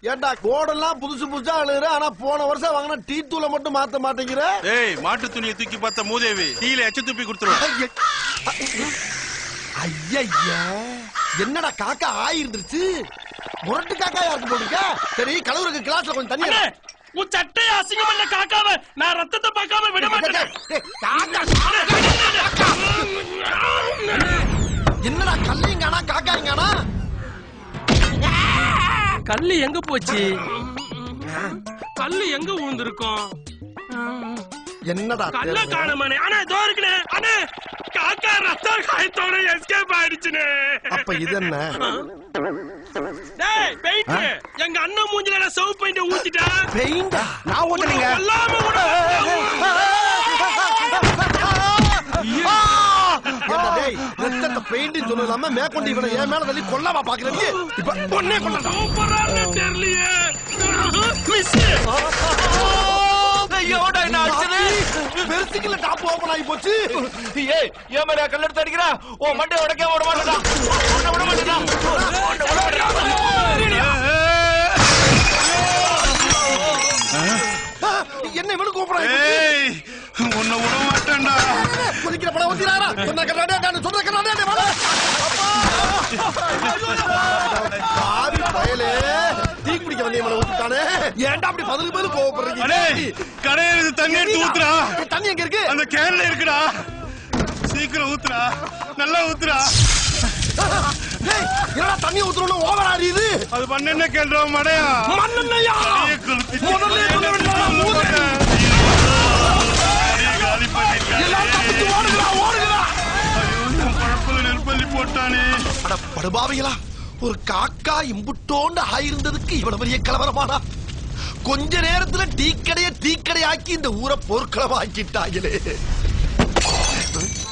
ஏண்டா கோடெல்லாம் புதுசு புதுசா அழுகுற, ஆனா போன வருஷம் வாங்கின டீ தூளை மட்டும் மாத்த மாட்டேங்கிற. ஏய், மாட்டு துணியை தூக்கி பார்த்த மூதேவி டீல எச்ச துப்பி கொடுத்துருவோம். ஐயா, என்னடா காக்கா ஆயிருந்துருச்சு? முரட்டு காக்கா யாருக்கு போட்டுக்க? சரி, கலவருக்கு கிளாஸ்ல கொஞ்சம் தண்ணி. உன் சட்டையை அசிங்கம் பண்ண காக்காவ நான் ரத்தத்தை பார்க்காம விட மாட்டேன். என்னடா கல்லைங்கானா காக்காய்ங்கானா? கல்லு எங்க போச்சு? கல்லு எங்க விழுந்திருக்கும்? என்னடா கல்ல காணமானே? அண்ணே இதோ இருக்குனே. அண்ணே காக்கா ரத்த காயத்தோட எஸ்கேப் ஆயிடுச்சுனே. அப்ப இது என்ன? டேய் பெயிண்ட், எங்க அண்ணன் மூஞ்சில சவு பெயிண்ட் ஊத்திட்டா. பெயிண்டா? நான் ஊத்துறீங்க. எல்லாமே விட. ரத்தத்தை பெயிண்ட் சொல்லாம மேற்கொண்டு இவனை என் மேல தள்ளி கொல்லவா பாக்குறீங்க? இப்ப பொண்ணே கொள்ள சூப்பரான தெரியலையே. மிஸ். ஐயோடா என்ன ஆச்சுது? பெருசுக்குள்ள டாப் ஓபன் ஆகி போச்சு. ஏய், ஏன் மேல கல்ல எடுத்து அடிக்கிறா? ஓ மண்டை உடைக்க விட மாட்டேடா. உன்னை விட மாட்டேடா. என்ன இவனு கூப்பிடுறான்? ஏய், உன்னை விட மாட்டேன்டா. குதிக்கிற படம் ஊத்திராரா? சொன்ன கடாடா, சொன்ன கடாடா வாடா. பாவி பயலே, டீ குடிக்க வந்தே மேல ஊத்திட்டானே. ஏன்டா அப்படி பதிலுக்கு பதில் கோவப்படுறீங்க? அடே, கடையில தண்ணி எடுத்து ஊத்துறா. தண்ணி எங்க இருக்கு? அந்த கேன்ல இருக்குடா. சீக்கிரம் ஊத்துறா, நல்லா ஊத்துறா. டேய், என்னடா தண்ணி ஊத்துறோம்னு ஓவரா அறியுது? அது பண்ணென்ன கேள்றா மடையா? மண்ணெண்ணெயா? முதல்ல சொல்ல வேண்டாம். ஊத்து. காலி பண்ணிட்டா. எல்லாரும் தப்பிச்சு ஓடுங்கடா, ஓடுங்கடா. பழப்புல நெருப்பள்ளி போட்டானே. அட படுபாவிகளா, ஒரு காக்கா இம்புட்டோண்டு ஆயிருந்ததுக்கு இவ்வளவு பெரிய கலவரமானா? கொஞ்ச நேரத்துல டீக்கடைய ஆக்கி இந்த ஊரை போர்க்களமாக்கிட்டாங்களே.